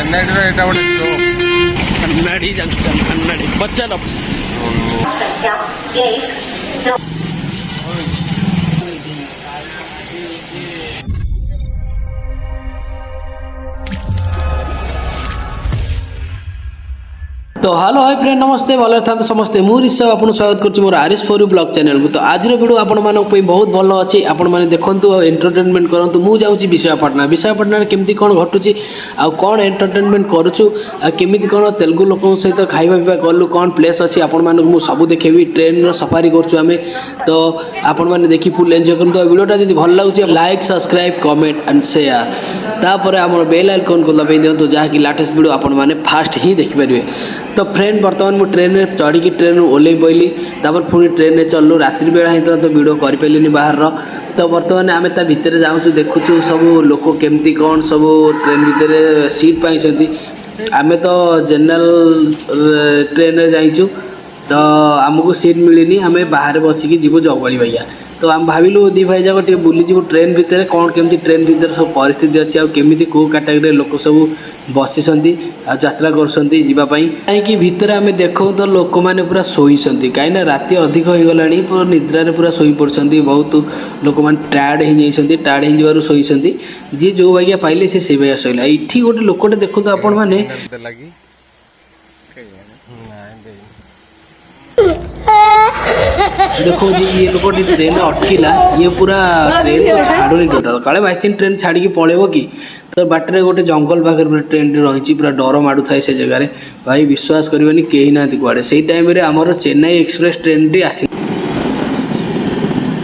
ଏଇଟା ଗୋଟେ show କନ୍ନାଡ଼ି junction କନ୍ନାଡ଼ି ପଚାର तो हेलो हाय फ्रेंड नमस्ते भले था समस्ते मु ऋषभ आपको स्वागत करुँच मोर आरिस फोर ब्लॉग चैनल को। तो आज वीडियो आपण बहुत भल अच्छी आपण मैंने देखूँ एंटरटेनमेंट करूँ। मुझे जाऊँगी विशाखापटना विशाखापटना केमती कौन घटुची आउ कौन एंटरटेनमेंट करुचु केमी कौन तेलुगु लोक सहित खाଇବା पिवा कलु कौन प्लेस अच्छी आपण मानक सब देखेबी ट्रेन सफारी करें तो आपण मैंने देखी फुल एंजॉय करूँ। तो वीडियोटा जब भल लगुच like subscribe comment and share तापर आम बेल आइकन को दबाई दिंतु जहाँकि लाटेस्ट वीडियो आपण मैंने फास्ट ही देखिपारे। तो फ्रेंड बर्तमान मुझे ट्रेन में चढ़ी ट्रेन ओल्ल पड़ी तापर पुणी ट्रेन में चलू रात्रि बेला ही तो वीडियो कर बाहर तो बर्तमान आम ता भितर जाऊँ देखुचु सब लोक केमती कौन सब ट्रेन भितर सीट पाई आम तो जनरल ट्रेन में जाइचु तो आमको सीट मिलनी आम बाहर बसिकी जीव जगली भैया। तो आम भाविलु दी भाई जाक टे बुलीजु ट्रेन भितर कौन केमती ट्रेन भितर सब परिस्थिति अच्छी आमती कौ कैटेगरी लोक सब बसी यात्रा करपाई कहीं भितर आम देखो तो लोक मैंने पूरा शोईं कहीं राति अधिक हो गला पूरा निद्रारे पूरा शोई पड़ती बहुत लोक मैंने टायर्ड हो टायर्ड हो शोईं जी जो भाग्या पाइले से भाग्या शोला ये गोटे लोकटे देखो आपण मैंने देखो जी ये लोग ट्रेन अटकिला ये पूरा ट्रेन तो छाड़ुनी टोटाल काले बाई ट्रेन छाड़ी पलैब कि तो बाटर गोटे जंगल पाखे पूरा ट्रेन रही पूरा डर माड़ू थाए से जगह भाई विश्वास करेंगे कहीं ना कड़े से टाइम आमर चेन्नई एक्सप्रेस ट्रेन टी आस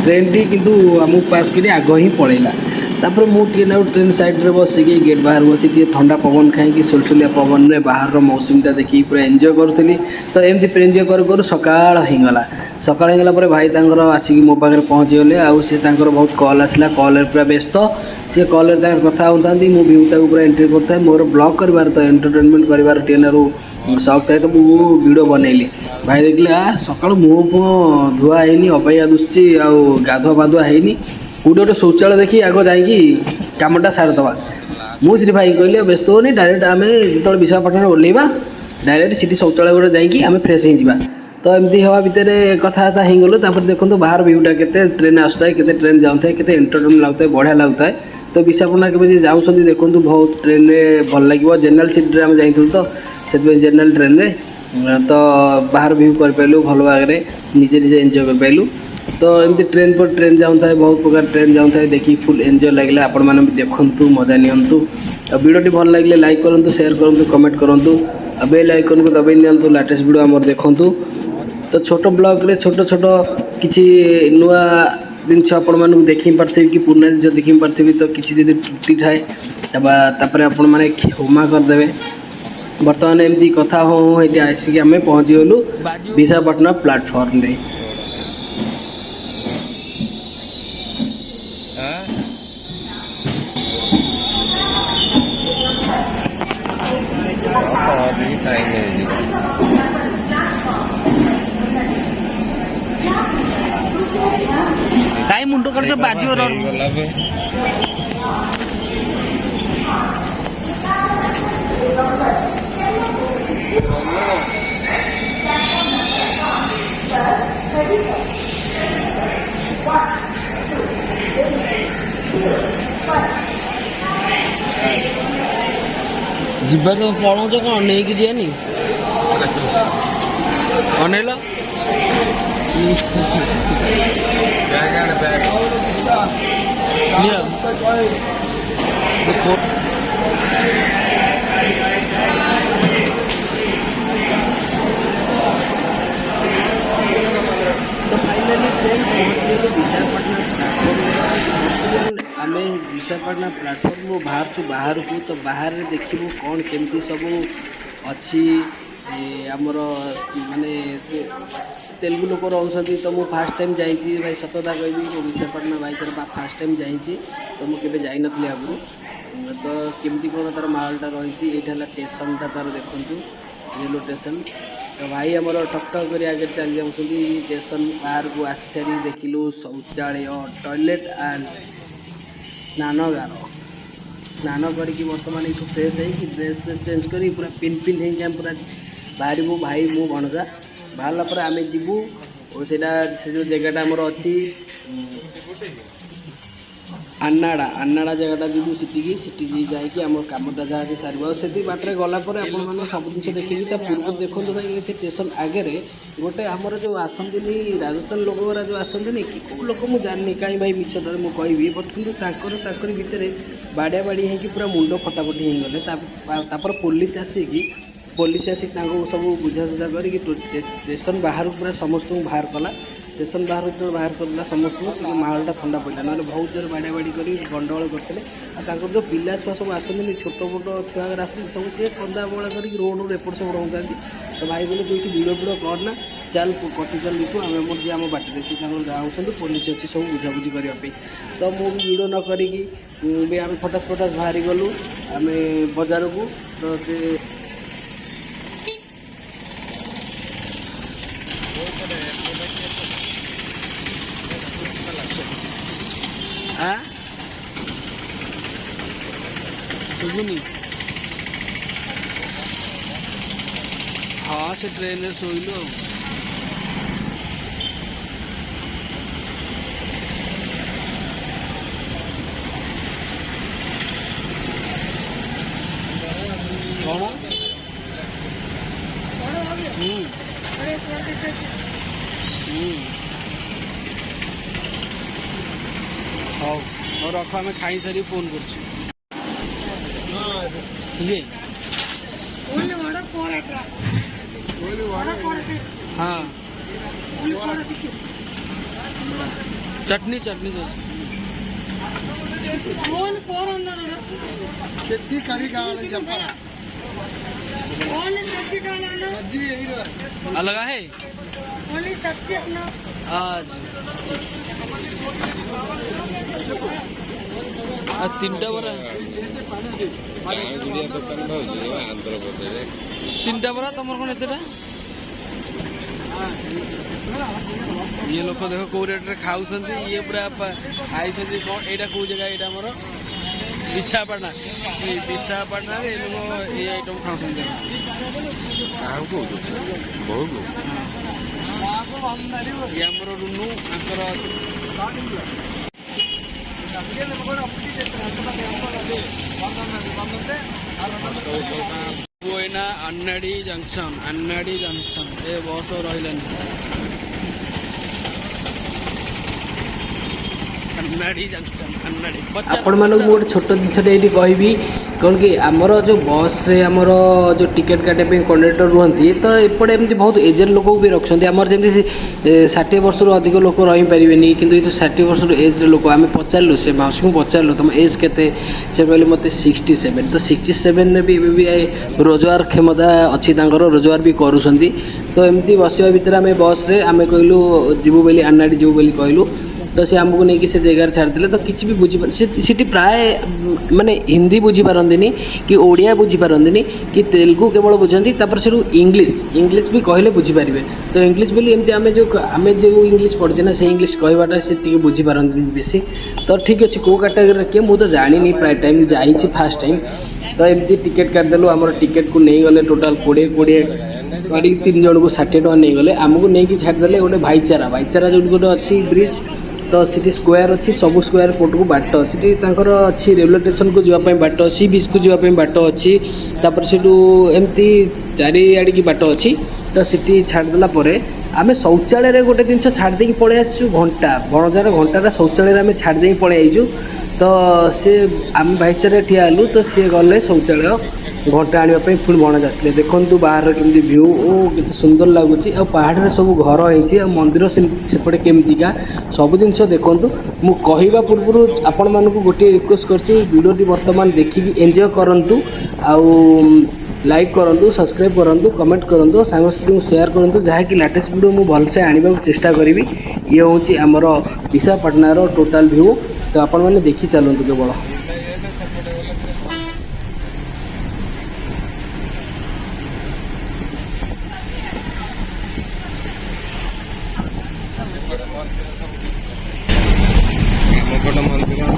ट्रेन टी किंतु आम पास कर आग ही पलैला तापर मुझे ट्रेन साइड्रे बसिकी गेट बाहर बसी ठंडा पवन खाई सुलसुलिया पवन में बाहर मौसमटा देखिए पूरा एंजॉय करूँ। तो एमती एंजॉय करूँ सकाळ होगला सकाळ होगला भाई आसिक मो पाखे पहुँची गले आउ सी बहुत कॉल आसला कॉल पूरा व्यस्त सी कॉल कथा होता मो व्यूटा पूरा एंट्री करता मोर ब्लॉग कर तो एंटरटेनमेंट कर टेनर शौक थाए तो मुझे वीडियो बनैली भाई देखिले सका मुँह फुह धुआ है अबाया दुषी आउ गाधुआ पाधुआ है कौटे गोटे शौचालय देखी आग जाकि कमटा सारिदे मुझे भाई कहली व्यस्त होनी डायरेक्ट आम जो विशाखापटना ओल्लैबा डायरेक्ट सीटी शौचालय गोटे जाकि आम फ्रेश हो तो एमती हवा भितर कथबार्ता हो गलु देखो बाहर व्यूटा के ट्रेन आसुए के ट्रेन जाऊँ के एंटरटेनमेंट लगुए बढ़िया लगुए। तो विशाखापटना के जाऊँ देखो बहुत ट्रेन में भल लगे जनरल सीट्रे आम जाइलु तो से जनरल ट्रेन में तो बाहर व्यू कर भल भाग निजे निजे एंजॉय कर पाइलु। तो एमती ट्रेन पर ट्रेन जाऊँ बहुत प्रकार ट्रेन जाऊँ देखी फुल एंजॉय लगे आपण मैंने देखु मजा नियंतु वीडियो भल लगे लाइक करूँ शेयर करूँ कमेंट करूँ बेल आइकन को दबाई दिंतु लाटेस्ट वीडियो आमर देखूँ। तो छोट ब्लॉग रे छोट छोट किसी नुआ जिनस आपण मानक देखी पार्थिवी कि पुराना जिन देखी पार्थिवी तो किसी जब त्रुटि थाए तापर आपण मैंने क्षमा करदे। बर्तमान एमती कथा हो ये आसिक आम पहुँची गलु विशाखापटना प्लाटफर्म रे। टाइम मुंडो कर जो बाजी और जीवा तो पड़ो कौन नहीं कि जानी अनेला तो फाइनली ट्रेन पहुँच गए विशाखापटना प्लाटफर्म आम विशाखापटना प्लाटफर्म बाहर छु बाहर को। तो बाहर देखू कौन केमती सब अच्छी आमर माने तेलुगु लोक रोचे। तो मुझे फास्ट टाइम जाइए भाई सतता कहबी मो विशाखापटना भाई थर फास्ट टाइम जाइए तो मुझे जाई नथली आगु। तो केमती कौन तार माहौलटा रही ये स्टेशनटा तार देखूँ रेलवे स्टेशन। तो भाई आमर ठकठक कर आगे चली जाऊँ स्टेशन बाहर को आसी सारी देखिलु शौचालय टॉयलेट एंड स्नानगार स्नान करके बर्तमान ये फ्रेश है ड्रेस फ्रेस चेंज कर पूरा पिन पिन हो पूरा बाहर भाई मो भणजा बाहर पर आम जीवु और से जो जगहटा आमर अच्छी आन्नाड़ा जगहटा जीवु सीटी जाकि आम कमटा जहाँ सारे से बाटर गलापर आप सब जिन देखिए पूर्व देखो भाई से स्टेशन आगे गोटे आमर जो आसती राजस्थान लोक गुरा जो आसती कि कौ लोक मुझे जानी कहीं भाई मिछटा मुझे कहबी बट कि भितर बाड़िया बाड़ी होगी पूरा मुंड फटाफटी हो गले पुलिस आसिक सब बुझासुझा कर स्टेशन बाहर पूरा समस्त बाहर कला स्टेशन बाहर जो बाहर करदेला समस्त माहौलटा थंडा पड़ा ना बहुत जोर बाड़िया बाड़ी कर गंडगोल करते जो पिला छुआ सब आसती छोट मोट छुआ आसती सब सी कंदा बड़ा कर रोड एपट सेपट होता तो भाई कहले तू भिड़ फिड़ करना चल कटि चल लिखु आम जी आम बाटे सी जाऊँ पुलिस अच्छी सब बुझाबुझी करने तो मुझे भिड़ न करी आम फटास बाहरी गलु आम बजार को तो से शुभुनी हाँ से ट्रेन शोलु कौन हाँ और रख आम खाई सारी फोन कर हाँ चटनी चटनी चटनी करी अलग है आज 3टा बरा 3टा बरा तुम कौन एतटा ये लोक देख कौ रेट खाऊ ये पूरा आई कौन यहाँ कौ जगह यहाँ मोर विशाखापाटना विशाखापाटना ये लोग ये आइटम खाऊ ये आमर रुनु बोईना अन्नाड़ी जंक्शन ए बस रही आपण मानक गोटे छोट जिनसटा ये कहबी कौन कि आमर जो बस रे आमर जो टिकेट काटे कंडक्टर रुहती तो एपटे एमती बहुत एजेड लोक भी रखुच्च आमर जमी 60 वर्ष अधिक लोक रही पारे कि 60 वर्ष एज लोक आम पचारू से मौसी को पचारू तुम एज के कहले मत 67 तो 67 भी रोजगार क्षमता अच्छी रोजगार भी करुँच तो एमती बसवा भितर आम बस रे आम कहलु जीवु बोली अन्नाड़ी जीवु बोली कहलु तो सी आमको नहीं कि से जगह छाड़ते तो किसी भी बुझी सीटी प्राय माने हिंदी बुझी पारंदिनी कि ओडिया बुझी पारंदिनी कि तेलुगु केवल बुझंती तापर से इंग्लिश भी कहले बुझी पारिबे तो इंग्लिश बोली एमती आमे जो इंग्लिश पढ़छे ना से इंग्लिश कहबाटा से टिके बुझी पारंदिनी बेसी तो ठीक अछि को कैटेगरी के मु तो जानी नहीं प्राय टाइम जाईछि फर्स्ट टाइम तो एमती टिकेट काट देलु हमर टिकेट को नहीं गले टोटल 20 3 जन को 60 टका नहीं गले आमको नहीं कि छाड़ देले गोटे भाईचारा जो गोटे अच्छी ब्रिज तो सिटी स्क्वायर अच्छी सब स्क्वायर पोर्ट को बाट सिटी तांकर अच्छी रेलवे स्टेशन को जावाई बाट सी बीच को जावाई बाट अच्छी तापर सेठू एमती चारिआड़ की बाट अच्छी तो सिटी छाड़देला आम शौचालय गोटे जिन छाड़ी पलि आसु घंटा बणजार घंटा शौचालय आम छाड़ी पलि आईचु तो सी आम भाईचारे ठिया हेलु तो सी गले शौचालय घंटा आने पुणी बणज आसले देखु बाहर केमती भ्यू ओ केते सुंदर लगुच पहाड़ सब घर होती मंदिर सेपटे केमतिका सब जिन देखु मु कहवा पूर्व आपण मानक गोटे रिक्वेस्ट करछि वीडियोटी वर्तमान देखिकी एंजॉय करंतु आउ लाइक करूँ सब्सक्राइब करूँ कमेंट करूँ सांगसाथी को शेयर करूँ जहाँकि लेटेस्ट वीडियो मुझे भलसे आने चेष्टा करी ये हूँ आमर विशाखापाटनार टोटाल व्यू तो आपण मैंने देखी चलतु केवल मंदिर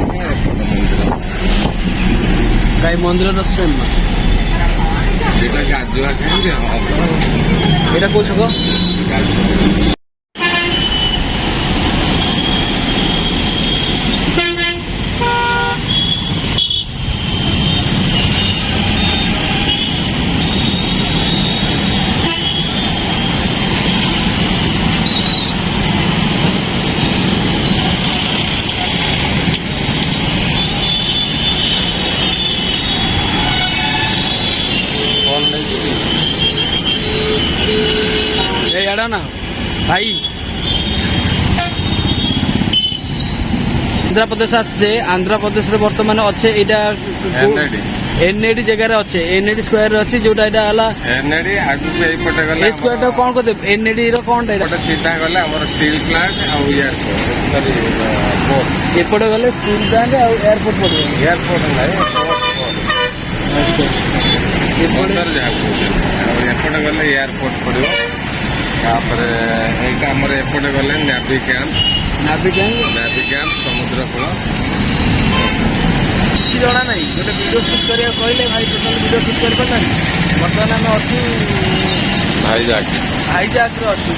ଭାଇ ମନ୍ଦିରର ସେମ୍ ନା ଏଇଟା ଗାଜୁଆ କେମିତି ହବ? ଏଇଟା କୋଉ ଛକ? ଏଇଆଡା ନା ଭାଇ ଆନ୍ଧ୍ରପ୍ରଦେଶ আসছে ଆନ୍ଧ୍ରପ୍ରଦେଶରେ ବର୍ତ୍ତମାନ ଅଛେ ଏଇଟା ଏନ୍ଏଡି ଜାଗାରେ ଅଛେ ଏନ୍ଏଡି ସ୍କୋୟାର ଅଛି ଯୋଉଟା ଏଇଟା ହେଲା ଏନ୍ଏଡି ଆଗକୁ ଏଇପଟେ ଗଲେ ଏ ସ୍କୋୟାର ଟା କଣ କରିଦେବେ ଏନ୍ଏଡି ର କଣଟା ଏଇଟା ଏପଟେ ସିଧା ଗଲେ ଆମର ଷ୍ଟିଲ ପ୍ଲାଣ୍ଟ ଆଉ ଏୟାରପୋର୍ଟ ଏପଟେ ଗଲେ ଷ୍ଟିଲ ପ୍ଲାଣ୍ଟ ଆଉ ଏୟାରପୋର୍ଟ ପଡିବ ଏୟାରପୋର୍ଟ ନାହିଁ ଆଚ୍ଛା ଏପଟେ ବନ୍ଦର ଯାହା କହୁଛନ୍ତି ଆଉ ଏପଟେ ଗଲେ ଏୟାରପୋର୍ଟ ପଡ଼ିବ ତାପରେ ଏଇଟା ଆମର ଏପଟେ ଗଲେ ନାଭି କ୍ୟାମ୍ପ ସମୁଦ୍ର କୂଳ କିଛି ଜଣା ନାହିଁ ଗୋଟେ ଭିଡ଼ିଓ ସୁଟ୍ କରିବାକୁ କହିଲେ ଭାଇ ଟୋଟାଲ ଭିଡ଼ିଓ ସୁଟ୍ କରିପାରିଲାନି ବର୍ତ୍ତମାନ ଆମେ ଅଛୁ ଭାଇଜାକରେ ଅଛୁ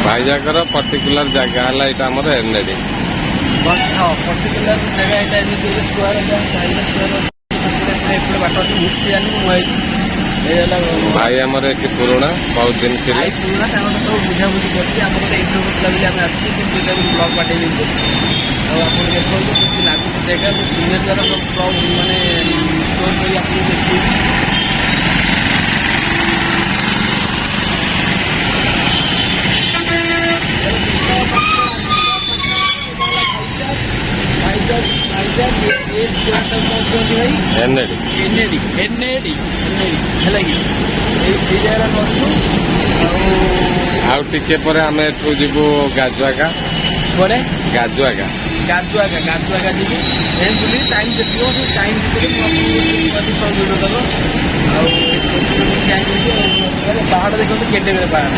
ଭାଇଜାକର ପର୍ଟିକୁଲାର ଜାଗା ହେଲା ଏଇଟା ଆମର ଏନ୍ଏଡି ପର୍ଟିକୁଲାର ଜାଗା ଏଇଟା ଏମିତି ସ୍କୋୟାର ଏପଟେ ବାଟ ଅଛି ଘୁରଛି ଜାଣି ମୁଁ ଆଇଛି ଏଇ ହେଲା ଭାଇ ଆମର ଏଠି ପୁରୁଣା ବହୁତ ଦିନ ଥିଲେ ଭାଇ ପୁରୁଣା ତାଙ୍କର ସବୁ ବୁଝାବୁଝି କରିଛି ଆମର ସେ ଇଣ୍ଟରଭ୍ୟୁ ଥିଲା ବୋଲି ଆମେ ଆସିଛୁ ତ ସେଇଟା ବି ବ୍ଲଗ୍ ପାଠେଇ ଦେଇଛୁ ଆଉ ଆପଣ ଦେଖନ୍ତୁ କେମିତି ଲାଗୁଛି ଜାଗା ତ ସିନିୟର ଦ୍ୱାରା ସବୁ ବ୍ଲଗ୍ ମାନେ ଷ୍ଟୋର୍ କରି ଆପଣଙ୍କୁ ଦେଖେଇବି ଏନ୍ଏଡି ହେଲା କି ଏଇ ଜାଗାରେ ଆମେ ଅଛୁ ଆଉ ଟିକେ ପରେ ଆମେ ଏଠୁ ଯିବୁ ଗାଜୁଆକା ପରେ ଗାଜୁଆକା ଯିବି ଏମିତି ବୁଲି ଟାଇମ୍ ଦେଖିବ ସେ ଟାଇମ୍ ଭିତରେ ମୁଁ ଆପଣଙ୍କୁ ସବୁ ଭିଡ଼ିଓ ଦେବ ଆଉ ଟାଇମ୍ ଦେଖିବ ପାହାଡ଼ ଦେଖନ୍ତୁ କେତେ ପାହାଡ଼